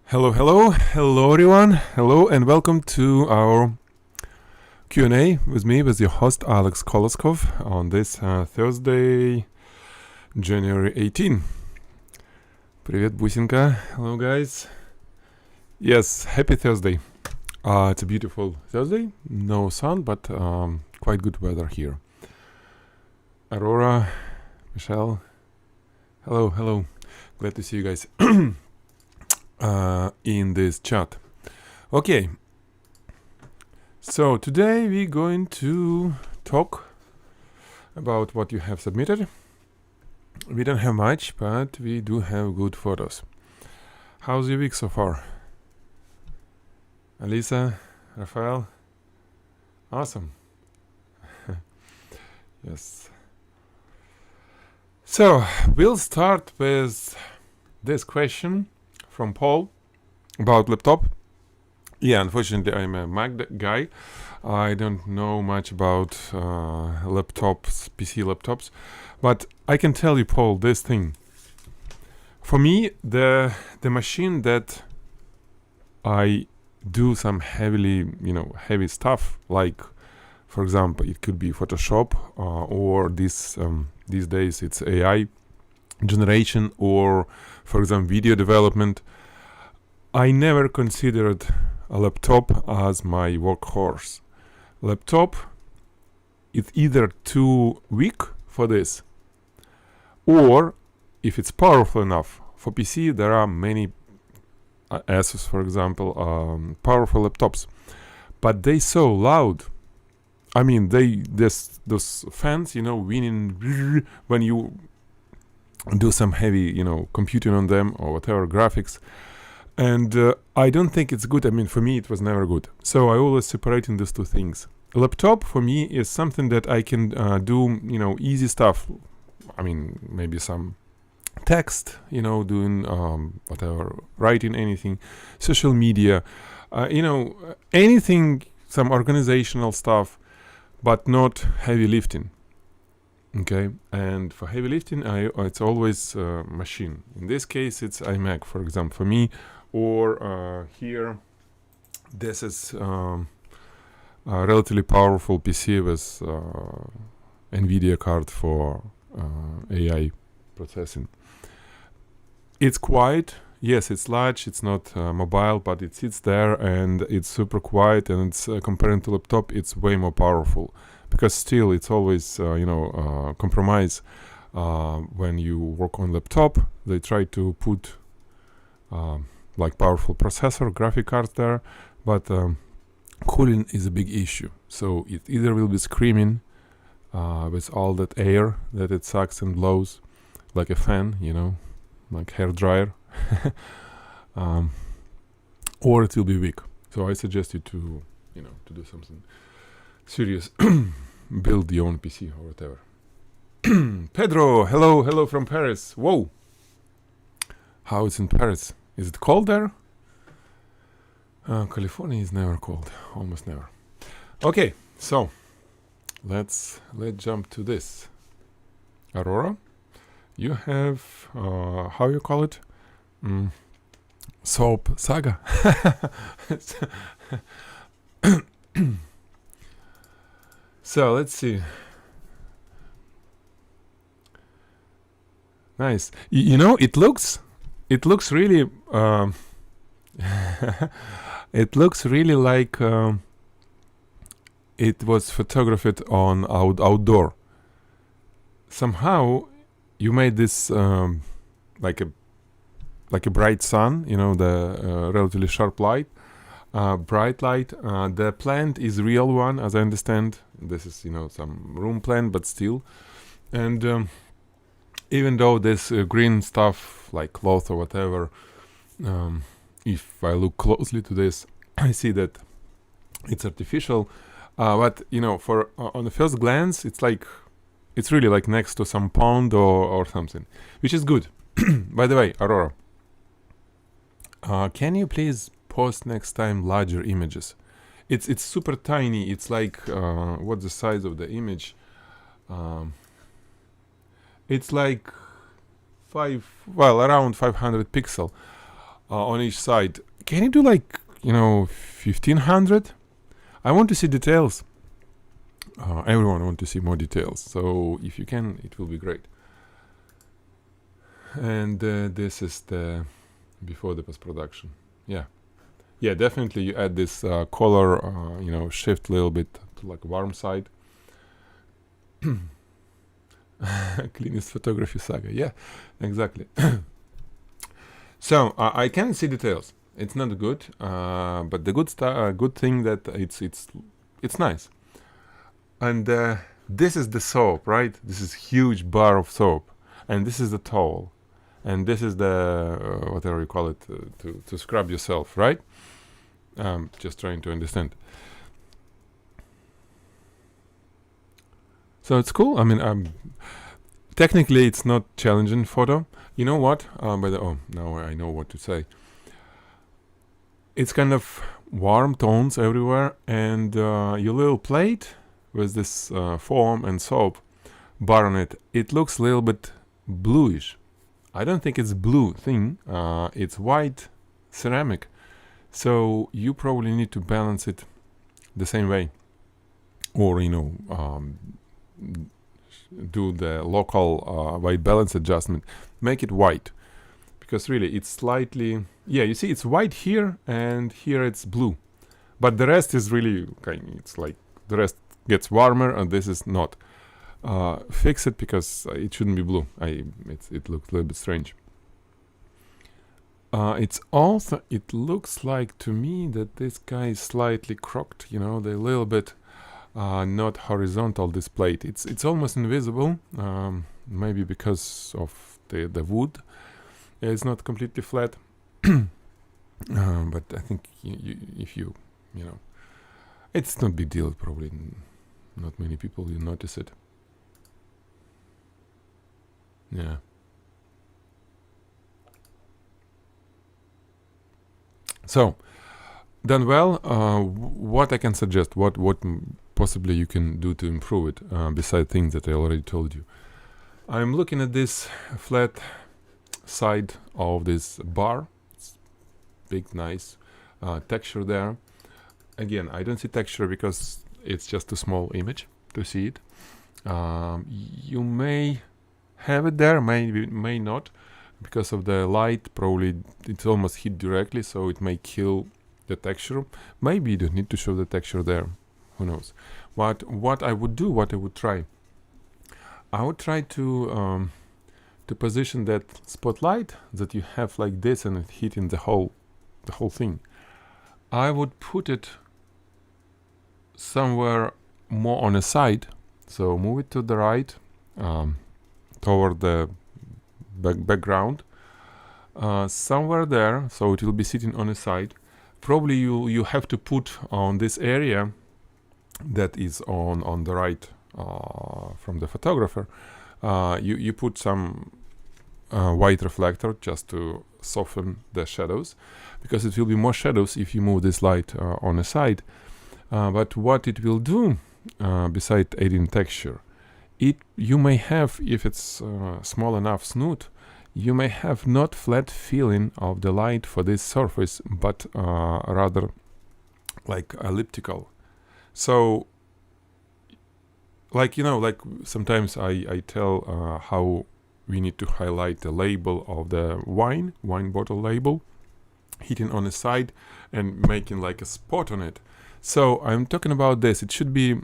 Hello everyone. Hello and welcome to our Q&A with your host Alex Koloskov on this Thursday, January 18. Привет, бусинка. Hello guys. Yes, happy Thursday. It's a beautiful Thursday. No sun, but quite good weather here. Aurora, Michelle. Hello. Glad to see you guys. In this chat. Okay, so today we're going to talk about what you have submitted. We don't have much, but we do have good photos. How's your week so far? Alisa, Rafael? Awesome. Yes. So we'll start with this question from Paul about laptop. Yeah, unfortunately I'm a Mac guy. I don't know much about laptops, PC laptops, but I can tell you, Paul, this thing. For me, the machine that I do some heavy stuff, like for example, it could be Photoshop or these days it's AI generation, or for example video development. I never considered a laptop as my workhorse. Laptop is either too weak for this, or if it's powerful enough. For PC there are many Asus, for example, powerful laptops, but they so loud. I mean, those fans, winning when you do some heavy, computing on them or whatever, graphics. And I don't think it's good. I mean, for me, it was never good. So I always separate in these two things. A laptop for me is something that I can do, easy stuff. I mean, maybe some text, doing whatever, writing anything, social media, anything, some organizational stuff, but not heavy lifting. Okay, and for heavy lifting, it's always machine. In this case, it's iMac, for example, for me. Or here, this is a relatively powerful PC with NVIDIA card for AI processing. It's quiet. Yes, it's large. It's not mobile, but it sits there and it's super quiet. And it's comparing to laptop, it's way more powerful. Because still, it's always compromise when you work on laptop. They try to put like powerful processor, graphic card there, but cooling is a big issue. So it either will be screaming with all that air that it sucks and blows like a fan, like hair dryer, or it will be weak. So I suggest you to do something serious. Build your own PC or whatever. Pedro, hello from Paris. Whoa, how it's in Paris? Is it cold there? California is never cold, almost never. Okay, so let's jump to this. Aurora, you have how you call it? Soap saga. So let's see. Nice. It looks really it looks really like it was photographed on outdoor. Somehow you made this like a bright sun, the relatively sharp light, bright light. The plant is real one, as I understand. This is some room plant, but still. And even though this green stuff like cloth or whatever, if I look closely to this, I see that it's artificial. But for on the first glance, it's really like next to some pond or something, which is good. By the way, Aurora, can you please post next time larger images? It's super tiny. It's like what's the size of the image? It's like around 500 pixel. on each side. Can you do like 1500? I want to see details. Everyone wants to see more details. So if you can, it will be great. And this is the before the post-production. Yeah, definitely you add this color, shift a little bit to like warm side. Cleanest photography saga. Yeah, exactly. So I can see details. It's not good, but the good thing that it's nice. And this is the soap, right? This is huge bar of soap, and this is the towel, and this is the whatever you call it to scrub yourself, right? Just trying to understand. So it's cool. I mean, technically it's not challenging photo. You know what? Now I know what to say. It's kind of warm tones everywhere, and your little plate with this foam and soap bar on it, it looks a little bit bluish. I don't think it's blue thing. It's white ceramic. So you probably need to balance it the same way, or do the local white balance adjustment. Make it white, because really it's slightly, you see it's white here and here it's blue, but the rest is really it's like the rest gets warmer and this is not. Fix it, because it shouldn't be blue. It looked a little bit strange. It looks like to me that this guy is slightly crooked, they're a little bit not horizontal, this plate. It's almost invisible, maybe because of the wood. It's not completely flat. But I think if you it's not big deal. Probably not many people will notice it. Yeah. So, done well. What I can suggest, what possibly you can do to improve it, besides things that I already told you. I'm looking at this flat side of this bar. It's big, nice texture there. Again, I don't see texture because it's just a small image to see it. You may have it there, may not, because of the light. Probably it's almost hit directly, so it may kill the texture. Maybe you don't need to show the texture there. Who knows? What I would do, what I would try. I would try to position that spotlight that you have like this and it hitting the whole thing. I would put it somewhere more on a side, so move it to the right, toward the background, somewhere there, so it will be sitting on a side. Probably you have to put on this area that is on the right from the photographer. You put some white reflector just to soften the shadows, because it will be more shadows if you move this light on a side. But what it will do, besides adding texture, you may have, if it's small enough snoot, you may have not flat feeling of the light for this surface, but rather like elliptical. So, like sometimes I tell how we need to highlight the label of the wine bottle label, hitting on the side and making like a spot on it. So I'm talking about this. It should be,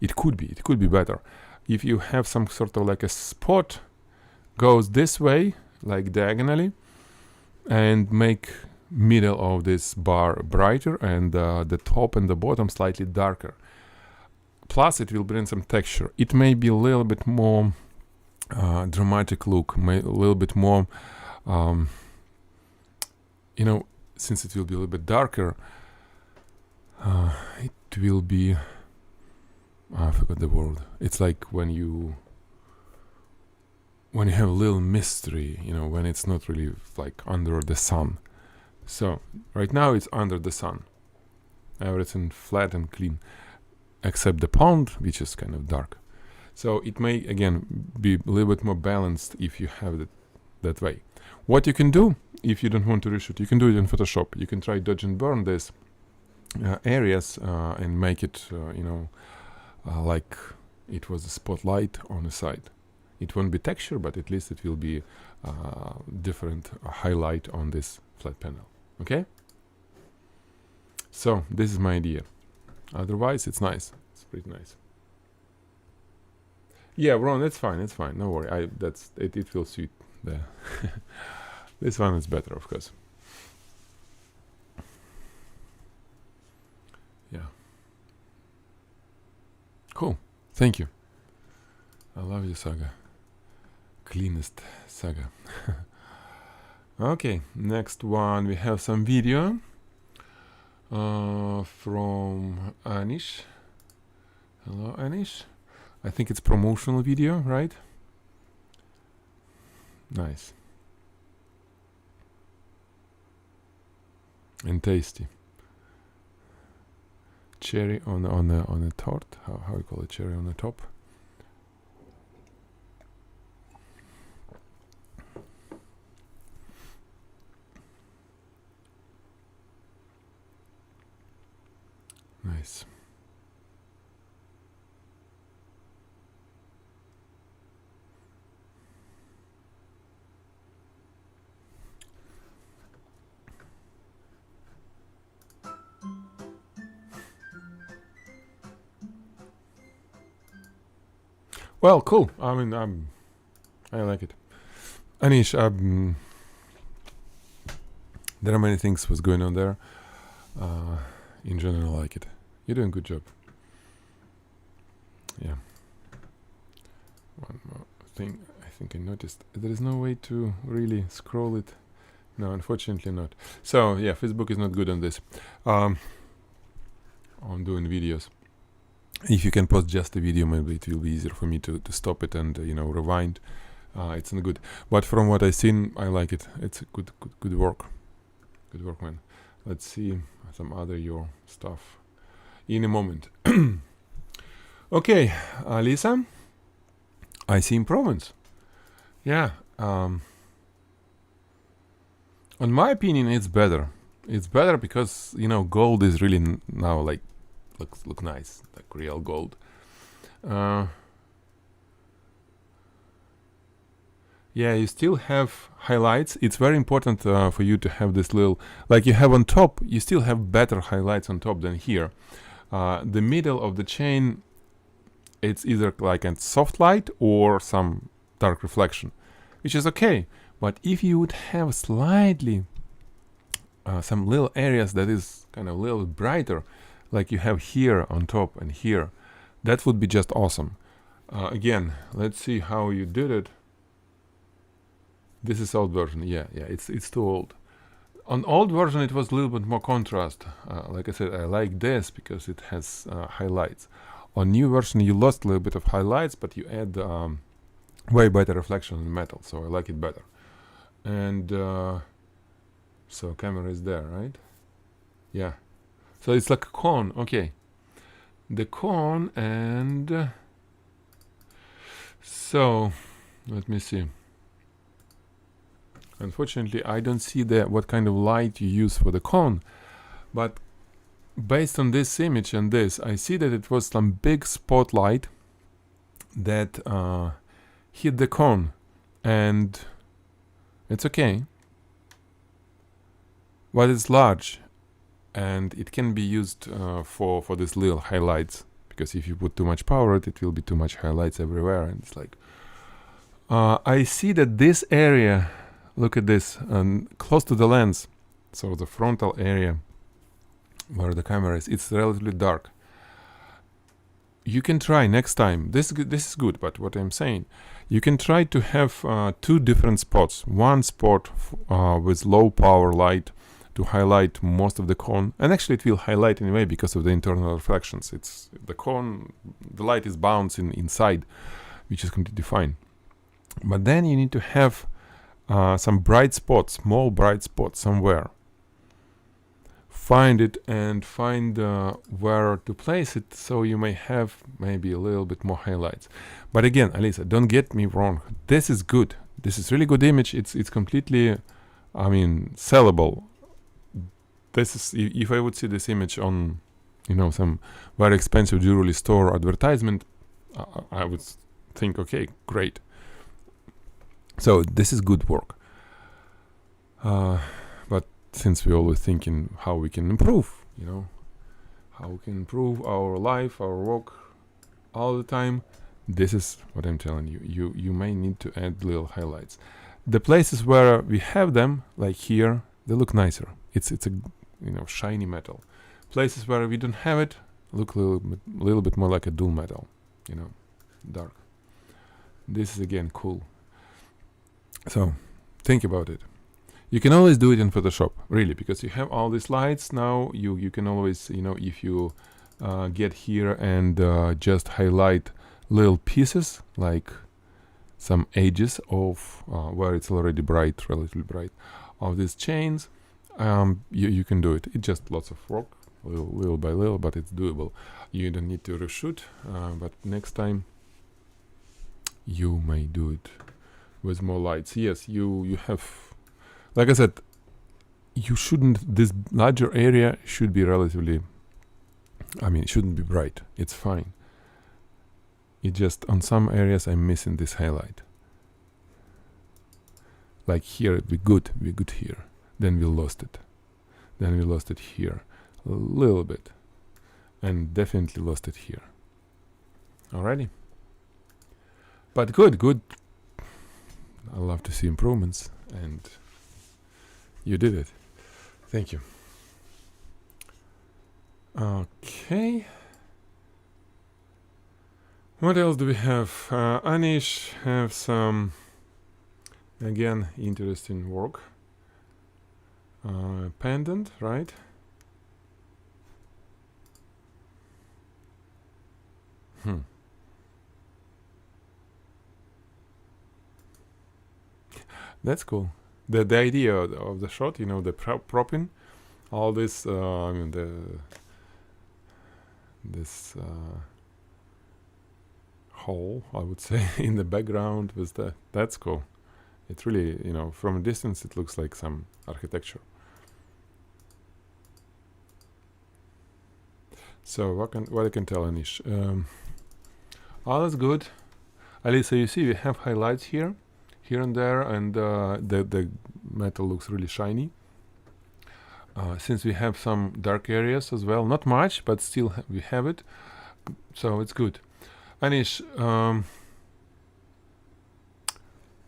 it could be better if you have some sort of like a spot goes this way, like diagonally, and make middle of this bar brighter and the top and the bottom slightly darker. Plus it will bring some texture. It may be a little bit more dramatic look, a little bit more, since it will be a little bit darker, it will be, I forgot the word. It's like when you have a little mystery, when it's not really like under the sun. So right now it's under the sun. Everything flat and clean, except the pond, which is kind of dark. So it may, again, be a little bit more balanced if you have it that way. What you can do, if you don't want to reshoot, you can do it in Photoshop. You can try dodge and burn these areas and make it, like it was a spotlight on the side. It won't be texture, but at least it will be different highlight on this flat panel. Okay? So this is my idea. Otherwise, it's nice. It's pretty nice. Yeah, Ron, it's fine. It's fine. No worry. It will suit the. This one is better, of course. Yeah. Cool. Thank you. I love you, Saga. Cleanest Saga. Okay, next one we have some video from Anish. Hello, Anish. I think it's promotional video, right? Nice. And tasty. Cherry on a tart. How you call it? Cherry on the top. Nice. Well, cool. I mean, I like it. Anish, there are many things was going on there. In general, I like it. You're doing a good job. Yeah. One more thing I think I noticed. There is no way to really scroll it. No, unfortunately not. So, yeah, Facebook is not good on this. On doing videos. If you can post just a video, maybe it will be easier for me to stop it and rewind. It's not good. But from what I've seen, I like it. It's a good work. Good work, man. Let's see some other your stuff in a moment. Okay, Lisa, I see improvements. Yeah. On my opinion, it's better. It's better because gold is really now like look nice, like real gold. Yeah, you still have highlights. It's very important for you to have this little, like you have on top, you still have better highlights on top than here. The middle of the chain, it's either like a soft light or some dark reflection, which is okay. But if you would have slightly some little areas that is kind of a little brighter, like you have here on top and here, that would be just awesome. Again, let's see how you did it. This is old version. Yeah, it's too old. On old version, it was a little bit more contrast. Like I said, I like this because it has highlights. On new version, you lost a little bit of highlights, but you add way better reflection in metal, so I like it better. And so camera is there, right? Yeah. So it's like a cone. Okay. The cone and so let me see. Unfortunately, I don't see what kind of light you use for the cone, but based on this image and this, I see that it was some big spotlight that hit the cone, and it's okay, but it's large, and it can be used for these little highlights, because if you put too much power, it will be too much highlights everywhere, and it's like I see that this area. Look at this, close to the lens, so the frontal area where the camera is, it's relatively dark. You can try next time. This is good, but what I'm saying, you can try to have two different spots. One spot with low power light to highlight most of the cone, and actually it will highlight anyway because of the internal reflections. It's the cone, the light is bouncing inside, which is completely fine. But then you need to have some bright spots, small bright spots somewhere. Find it and find where to place it, so you may have maybe a little bit more highlights. But again, Alisa, don't get me wrong. This is good. This is really good image. It's completely I mean, sellable. This is, if I would see this image on, some very expensive jewelry store advertisement, I would think, okay, great. So this is good work. But since we're always thinking how we can improve, how we can improve our life, our work all the time, this is what I'm telling you. You may need to add little highlights. The places where we have them, like here, they look nicer. It's a shiny metal. Places where we don't have it look a little bit more like a dull metal, dark. This is again cool. So think about it. You can always do it in Photoshop, really, because you have all these lights now. You can always, if you get here and just highlight little pieces, like some edges of where it's already bright, relatively bright, of these chains, you can do it. It's just lots of work, little by little, but it's doable. You don't need to reshoot, but next time you may do it with more lights. Yes, you have, like I said, this larger area should be relatively, it shouldn't be bright. It's fine. It just, on some areas I'm missing this highlight. Like here, we're good here. Then we lost it. Then we lost it here a little bit. And definitely lost it here. Alrighty. But good. I love to see improvements, and you did it. Thank you. Okay. What else do we have? Anish have some, again, interesting work. Pendant, right? That's cool. The idea of the shot, the propping, all this, this hole, I would say, in the background with that's cool. It's really, from a distance, it looks like some architecture. So what I can tell, Anish? All that's good. Alisa, you see we have highlights here and there, and the metal looks really shiny. Since we have some dark areas as well, not much, but still we have it, so it's good. Anish,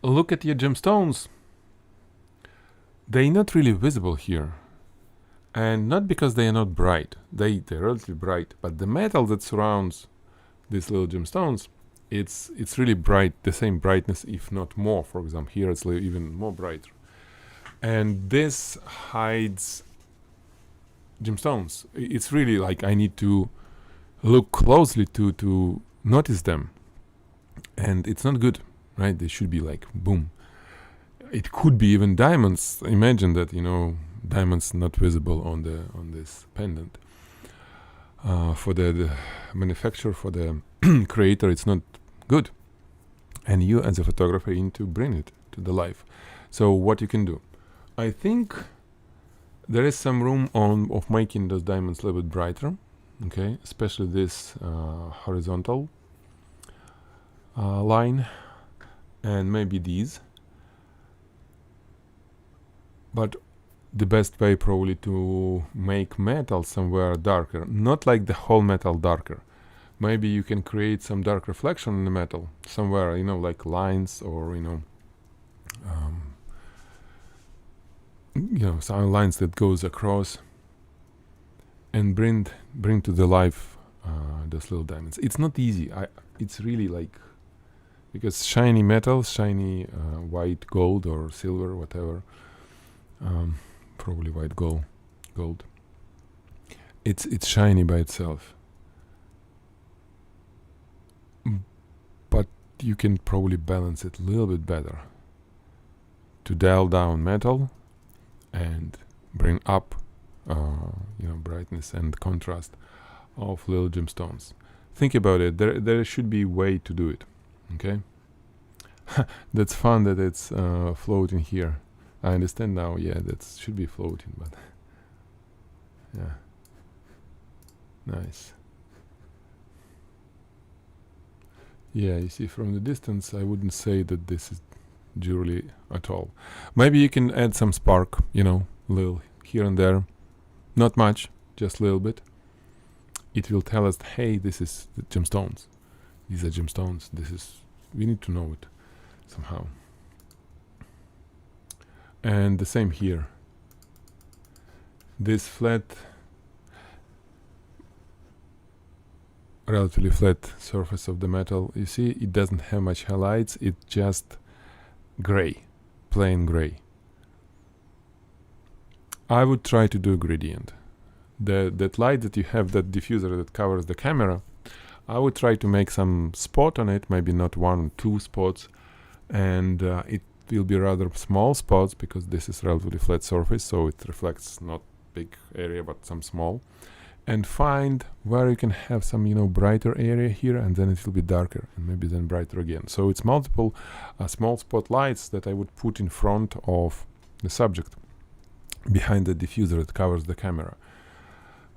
look at your gemstones. They're not really visible here, and not because they are not bright. They're relatively bright, but the metal that surrounds these little gemstones, it's really bright, the same brightness, if not more. For example, here it's even more brighter, and this hides gemstones. It's really like I need to look closely to notice them, and it's not good, right? They should be like boom. It could be even diamonds. Imagine that, diamonds not visible on this pendant. For the manufacturer, for the creator, it's not good, and you as a photographer need to bring it to the life. So what you can do, I think there is some room of making those diamonds a little bit brighter, okay, especially this horizontal line, and maybe these. But the best way probably to make metal somewhere darker, not like the whole metal darker. Maybe you can create some dark reflection in the metal somewhere, like lines, or some lines that goes across, and bring to the life those little diamonds. It's not easy. It's really like, because shiny metal, shiny white gold or silver, whatever, probably white gold. It's shiny by itself, but you can probably balance it a little bit better to dial down metal and bring up brightness and contrast of little gemstones. Think about it. There should be a way to do it. Okay. That's fun that it's floating here. I understand now. Yeah, that should be floating, but yeah, nice. Yeah, you see, from the distance, I wouldn't say that this is jewelry at all. Maybe you can add some spark, little here and there, not much, just a little bit. It will tell us, hey, this is the gemstones. These are gemstones. We need to know it somehow. And the same here. This relatively flat surface of the metal, you see, it doesn't have much highlights. It's just gray, plain gray. I would try to do a gradient. That light that you have, that diffuser that covers the camera, I would try to make some spot on it, maybe not 1 or 2 spots, and it will be rather small spots because this is relatively flat surface, so it reflects not big area but some small. And find where you can have some, brighter area here, and then it will be darker, and maybe then brighter again. So it's multiple small spotlights that I would put in front of the subject, behind the diffuser that covers the camera.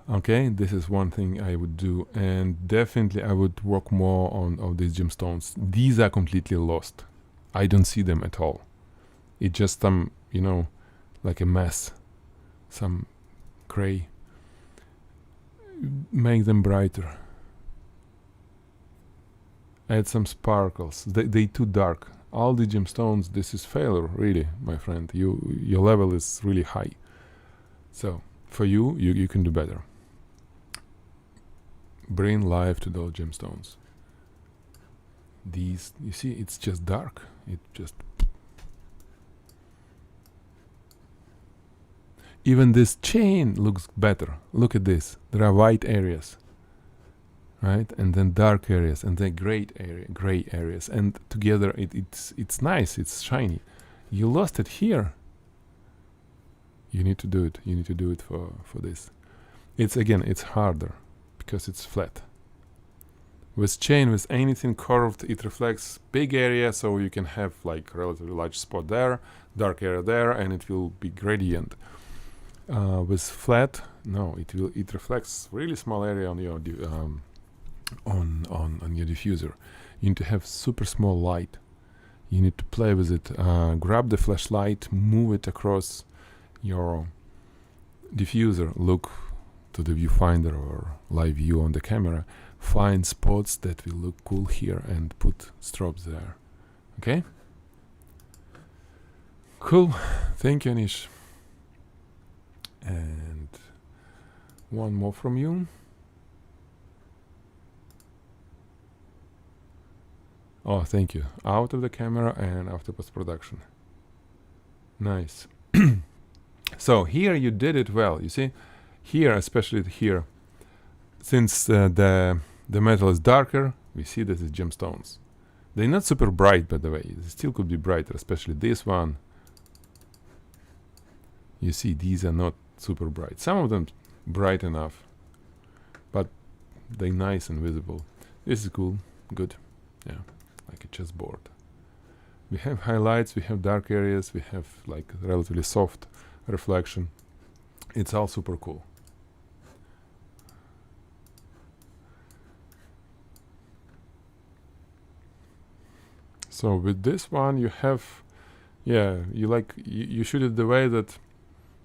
Okay, this is one thing I would do, and definitely I would work more on these gemstones. These are completely lost. I don't see them at all. It's just some, like a mess, some gray. Make them brighter. Add some sparkles. They too dark. All the gemstones, this is failure, really, my friend. Your level is really high. So for you can do better. Bring life to those gemstones. These, you see, it's just dark. Even this chain looks better. Look at this. There are white areas, right? And then dark areas, and then gray areas, and together it's nice. It's shiny. You lost it here. You need to do it. You need to do it for this. It's harder because it's flat. With chain, with anything curved, it reflects big area, so you can have like relatively large spot there, dark area there, and it will be gradient. With flat, no, it reflects really small area on your on your diffuser. You need to have super small light. You need to play with it. Grab the flashlight, move it across your diffuser. Look to the viewfinder or live view on the camera. Find spots that will look cool here and put strobes there. Okay? Cool. Thank you, Anish. And one more from you. Oh, thank you. Out of the camera and after post-production. Nice. So here you did it well. You see, here, especially here, since the metal is darker, we see this is gemstones. They're not super bright, by the way. They still could be brighter, especially this one. You see, these are not super bright. Some of them bright enough, but they're nice and visible. This is cool. Good. Yeah, like a chessboard. We have highlights, we have dark areas, we have like relatively soft reflection. It's all super cool. So with this one you have, you shoot it the way that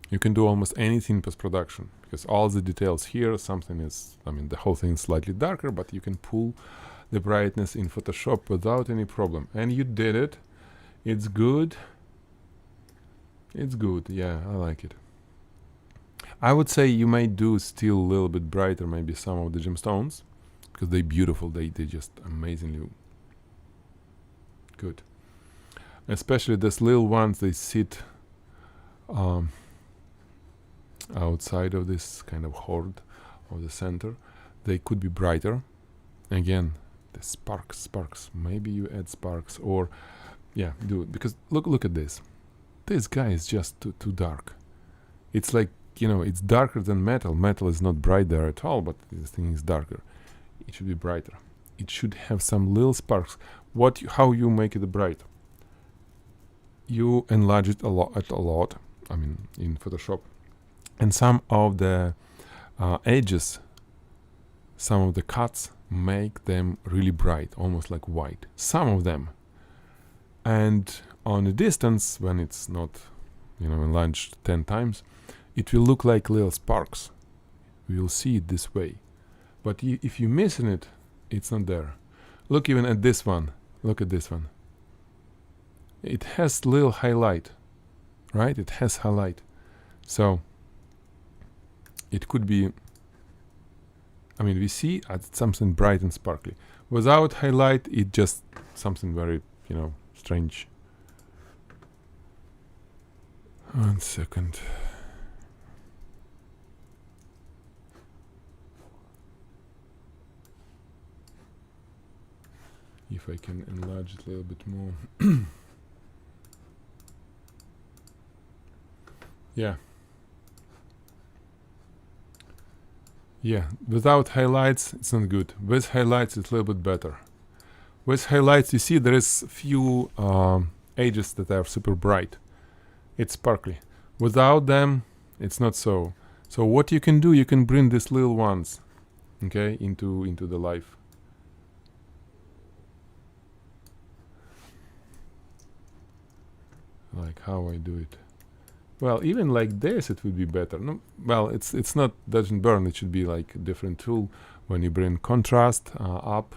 you can do almost anything in post-production, because all the details here, the whole thing is slightly darker, but you can pull the brightness in Photoshop without any problem. And you did it. It's good. It's good. Yeah, I like it. I would say you may do still a little bit brighter, maybe some of the gemstones, because they're beautiful. They just amazingly good. Especially these little ones, they sit outside of this kind of horde of the center. They could be brighter. Again, the sparks. Maybe you add sparks, or do it, because look at this. This guy is just too dark. It's like, it's darker than metal. Metal is not bright there at all, but this thing is darker. It should be brighter. It should have some little sparks. How you make it bright? you enlarge it a lot. I mean, in Photoshop, and some of the edges, some of the cuts make them really bright, almost like white. Some of them, and on a distance, when it's not, enlarged 10 times, it will look like little sparks. We will see it this way. But if you're missing it, it's not there. Look even at this one. Look at this one. It has little highlight, right? It has highlight. So it could be, we see something bright and sparkly. Without highlight, it just something very, strange. 1 second. If I can enlarge it a little bit more. Yeah. Yeah, without highlights, it's not good. With highlights, it's a little bit better. With highlights, you see there is few edges that are super bright. It's sparkly. Without them, it's not so. So what you can do, you can bring these little ones, okay, into the life. Like how I do it. Well, even like this, it would be better. No, well, it's not doesn't burn. It should be like a different tool when you bring contrast up,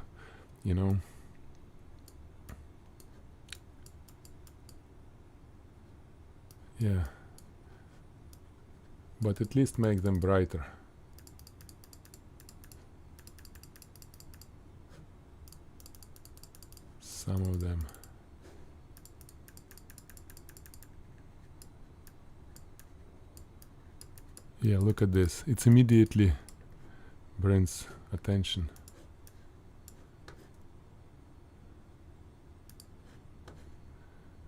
Yeah. But at least make them brighter. Some of them. Yeah, look at this. It immediately brings attention.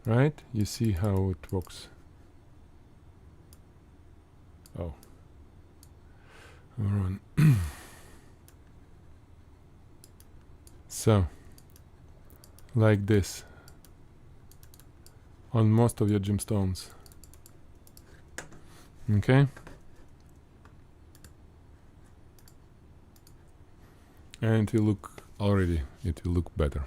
Right? You see how it works. Oh. Alright. So, like this on most of your gemstones. Okay? And it will look better.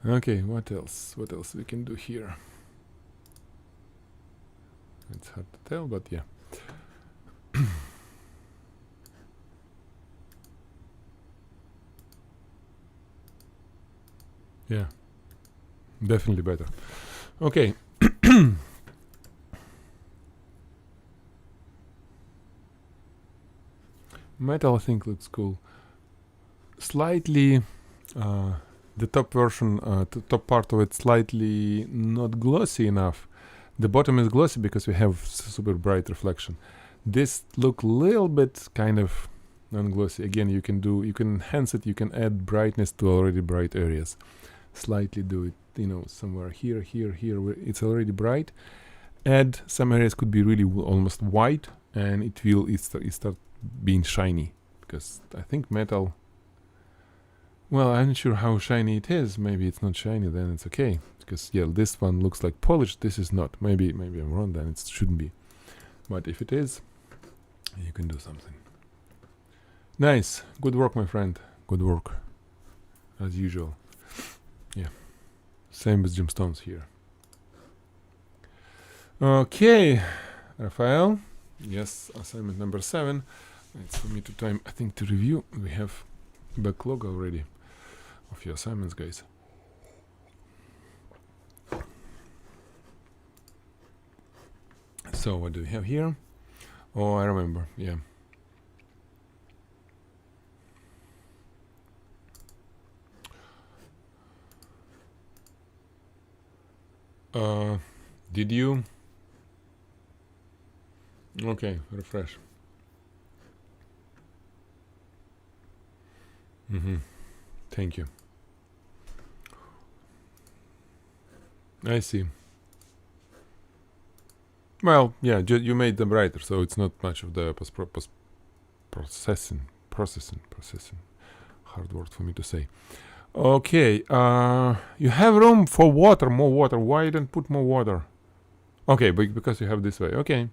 Okay, what else? What else we can do here? It's hard to tell, but yeah. Yeah, definitely better. Okay. Metal, I think, looks cool. Slightly, the top version, the top part of it, slightly not glossy enough. The bottom is glossy because we have super bright reflection. This look little bit kind of non-glossy. Again, you can enhance it. You can add brightness to already bright areas. Slightly do it, somewhere here, where it's already bright. Add some areas could be really almost white, and it start being shiny, because I think metal, well, I'm not sure how shiny it is. Maybe it's not shiny, then it's okay, because yeah, this one looks like polished, this is not. Maybe I'm wrong, then it shouldn't be, but if it is, you can do something. Nice, good work, my friend, good work as usual. Yeah, same with gemstones here. Okay, Raphael, yes, assignment number 7. It's for me I think, to review. We have backlog already of your assignments, guys. So what do we have here? Oh, I remember, yeah. Did you? Okay, refresh. Thank you. I see. Well, yeah, you made them brighter, so it's not much of the post-processing processing. Hard word for me to say. Okay, you have room for water, more water. Why you don't put more water? Okay, because you have this way. Okay.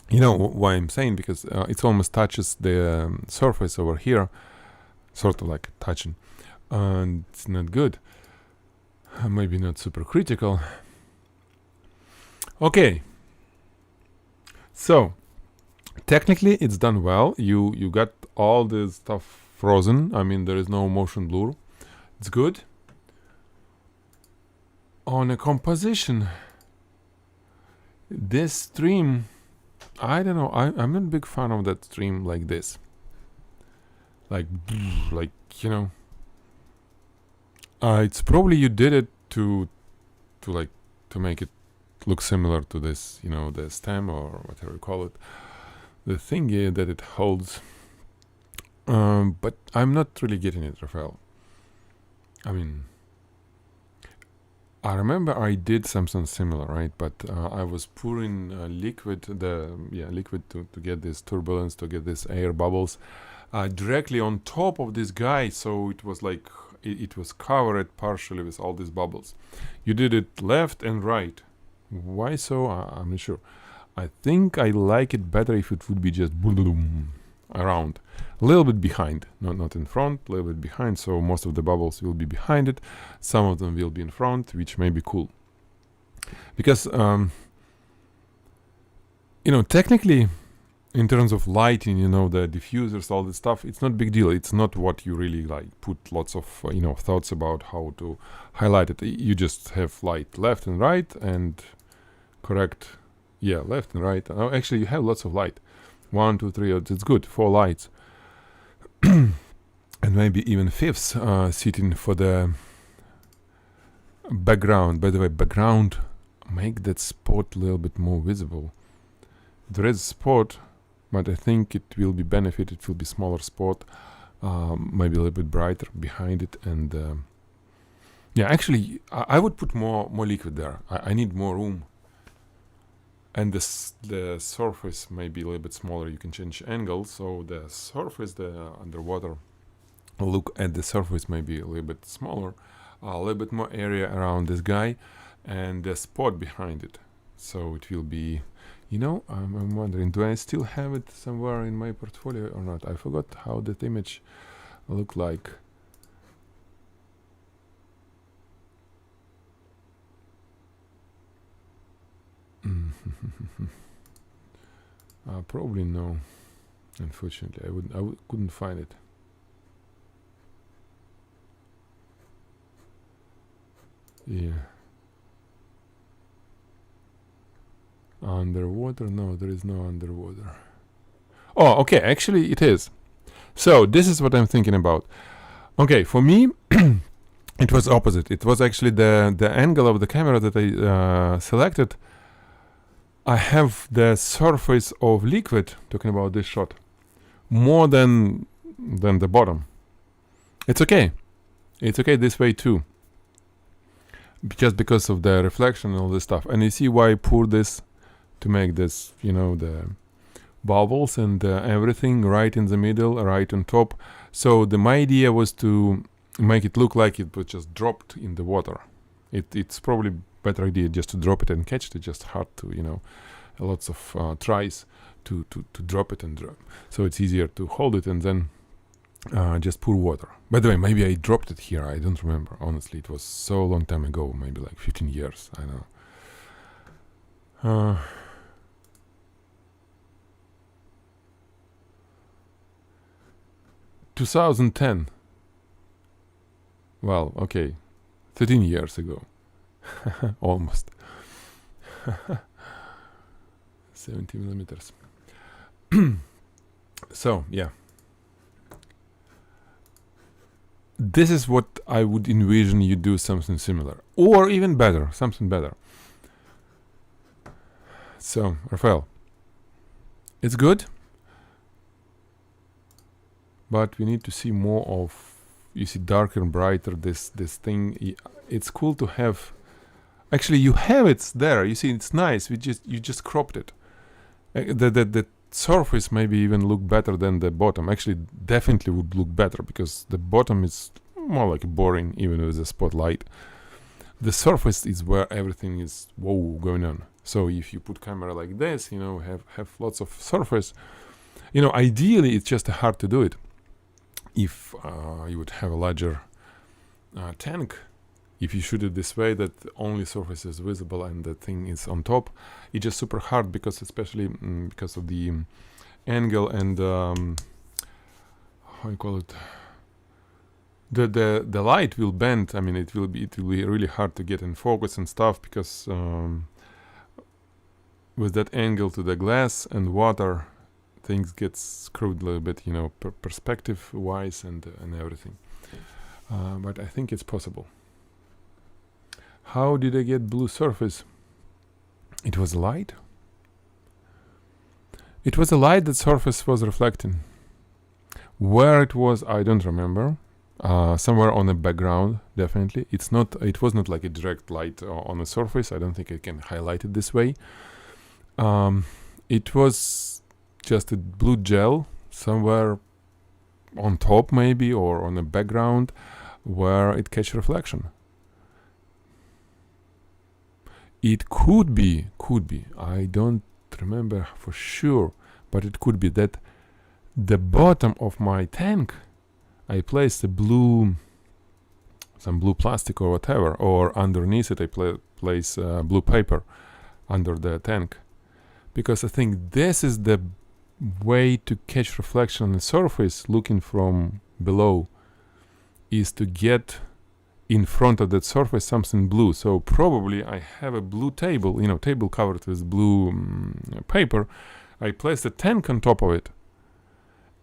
You know why I'm saying? Because it almost touches the surface over here, sort of like touching, and it's not good. Maybe not super critical. Okay. So, technically it's done well. You got all this stuff frozen. I mean, there is no motion blur. It's good. On a composition, this stream, I don't know. I'm not a big fan of that stream like this. Like you know. It's probably you did it to make it look similar to this, you know, the stem or whatever you call it, the thingy that it holds. But I'm not really getting it, Rafael. I mean, I remember I did something similar, right? But I was pouring liquid to get this turbulence, to get this air bubbles directly on top of this guy, so it was like it was covered partially with all these bubbles. You did it left and right. Why so? I'm not sure. I think I like it better if it would be just boom around, a little bit behind, not in front, a little bit behind. So most of the bubbles will be behind it. Some of them will be in front, which may be cool. Because you know, technically, in terms of lighting, you know, the diffusers, all this stuff, it's not big deal. It's not what you really like put lots of you know, thoughts about how to highlight it. You just have light left and right and correct, left and right. Actually, you have lots of light. 1, 2, 3. It's good. 4 lights, and maybe even fifths sitting for the background. By the way, background, make that spot a little bit more visible. There is a spot, but I think it will be benefit. It will be smaller spot, maybe a little bit brighter behind it, and actually, I would put more liquid there. I need more room, and the surface may be a little bit smaller. You can change angle, so the surface, the underwater look at the surface may be a little bit smaller, a little bit more area around this guy, and the spot behind it. So it will be. You know, I'm wondering, do I still have it somewhere in my portfolio or not? I forgot how that image looked like. Probably no. Unfortunately, I couldn't find it. Yeah. Underwater? No, there is no underwater. Oh, okay, actually it is. So this is what I'm thinking about. Okay, for me, it was opposite. It was actually the angle of the camera that I selected. I have the surface of liquid, talking about this shot, more than the bottom. It's okay. It's okay this way too. Just because of the reflection and all this stuff. And you see why I poured this to make this, you know, the bubbles and everything right in the middle, right on top. So my idea was to make it look like it was just dropped in the water. It's probably better idea just to drop it and catch it. It's just hard to, you know, lots of tries to drop it and drop. So it's easier to hold it and then just pour water. By the way, maybe I dropped it here. I don't remember. Honestly, it was so long time ago, maybe like 15 years. I don't know. 2010. Well, okay, 13 years ago. Almost. 70 millimeters. So, yeah. This is what I would envision you do something similar. Or even better, something better. So, Rafael, it's good. But we need to see more of, you see, darker and brighter, this thing. It's cool to have. Actually, you have it there. You see, it's nice. You just cropped it. The surface maybe even look better than the bottom. Actually, definitely would look better because the bottom is more like boring even with the spotlight. The surface is where everything is going on. So if you put camera like this, have lots of surface, ideally it's just hard to do it. If you would have a larger tank, if you shoot it this way that only surface is visible and the thing is on top, it's just super hard because especially because of the angle and how you call it, the light will bend. I mean, it will be really hard to get in focus and stuff because with that angle to the glass and water, things get screwed a little bit, perspective wise and everything. But I think it's possible. How did I get blue surface? It was light. It was a light that surface was reflecting. Where it was, I don't remember. Somewhere on the background, definitely. It was not like a direct light on the surface. I don't think I can highlight it this way. It was just a blue gel somewhere on top maybe, or on the background where it catch reflection. It could be, I don't remember for sure, but it could be that the bottom of my tank, I placed some blue plastic or whatever, or underneath it I place blue paper under the tank. Because I think this is the way to catch reflection on the surface looking from below, is to get in front of that surface something blue. So probably I have a blue table, table covered with blue paper. I place the tank on top of it,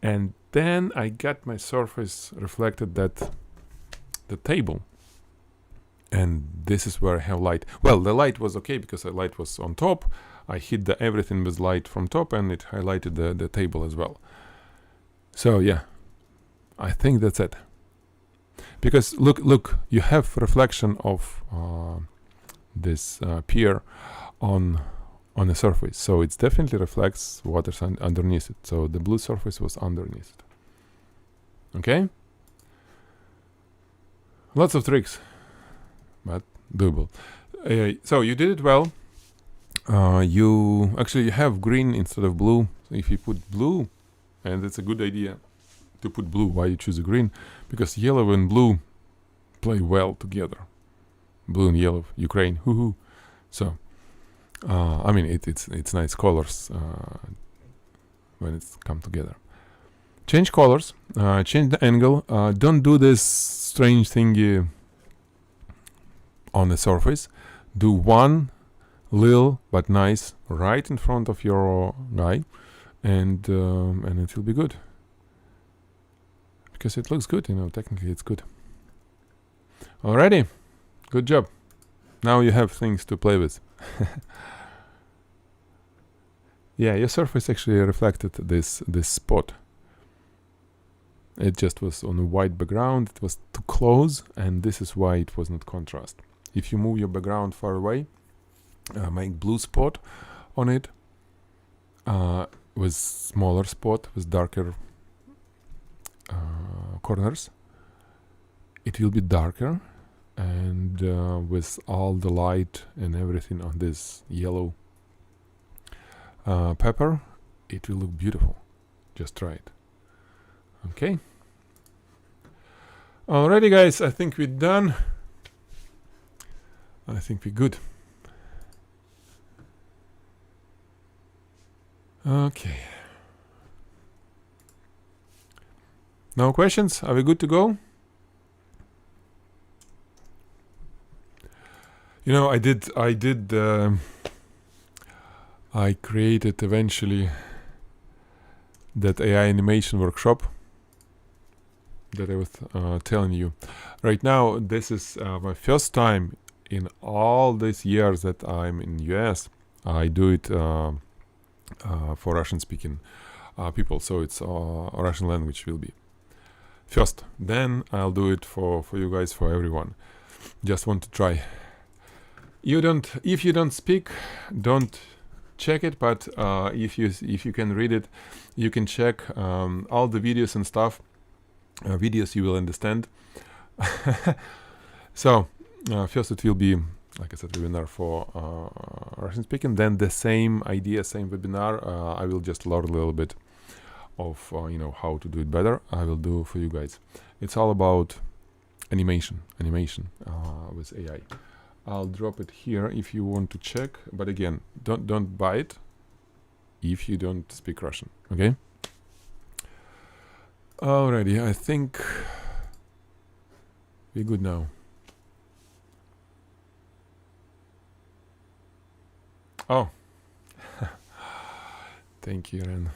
and then I got my surface reflected the table. And this is where I have light. Well, the light was okay because the light was on top. I hit everything with light from top, and it highlighted the table as well. So yeah, I think that's it. Because look, you have reflection of this pier on the surface, so it definitely reflects water's underneath it. So the blue surface was underneath it. Okay, lots of tricks, but doable. So you did it well. You have green instead of blue. So if you put blue, and it's a good idea to put blue. Why you choose a green? Because yellow and blue play well together. Blue and yellow, Ukraine, hoo-hoo. So, I mean, it's nice colors when it's come together. Change colors, change the angle. Don't do this strange thingy on the surface. Do one little but nice right in front of your guy, and it will be good. Because it looks good, technically it's good. Alrighty, good job. Now you have things to play with. Yeah, your surface actually reflected this spot. It just was on a white background, it was too close, and this is why it was not contrast. If you move your background far away, make blue spot on it, with smaller spot, with darker corners, it will be darker, and with all the light and everything on this yellow pepper, it will look beautiful. Just try it. Okay. Alrighty guys, I think we're done. I think we're good. Okay. No questions? Are we good to go? I created eventually that AI animation workshop that I was telling you. Right now, this is my first time in all these years that I'm in US. I do it for Russian-speaking people, so it's Russian language will be first. Then I'll do it for you guys, for everyone. Just want to try. If you don't speak, don't check it, but if you can read it, you can check all the videos and stuff. Videos you will understand. So first it will be, like I said, webinar for Russian speaking. Then the same idea, same webinar. I will just learn a little bit of how to do it better. I will do for you guys. It's all about animation with AI. I'll drop it here if you want to check. But again, don't buy it if you don't speak Russian. Okay. Alrighty, I think we're good now. Oh, thank you, Ren.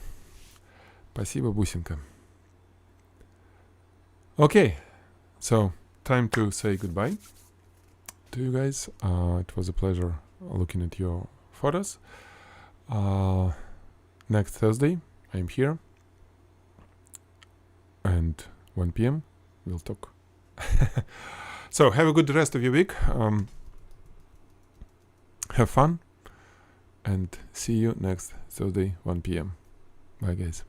Спасибо, бусинка. Okay, so time to say goodbye to you guys. It was a pleasure looking at your photos. Next Thursday, I'm here, and 1 p.m. we'll talk. So have a good rest of your week. Have fun, and see you next Thursday, 1 p.m. Bye, guys.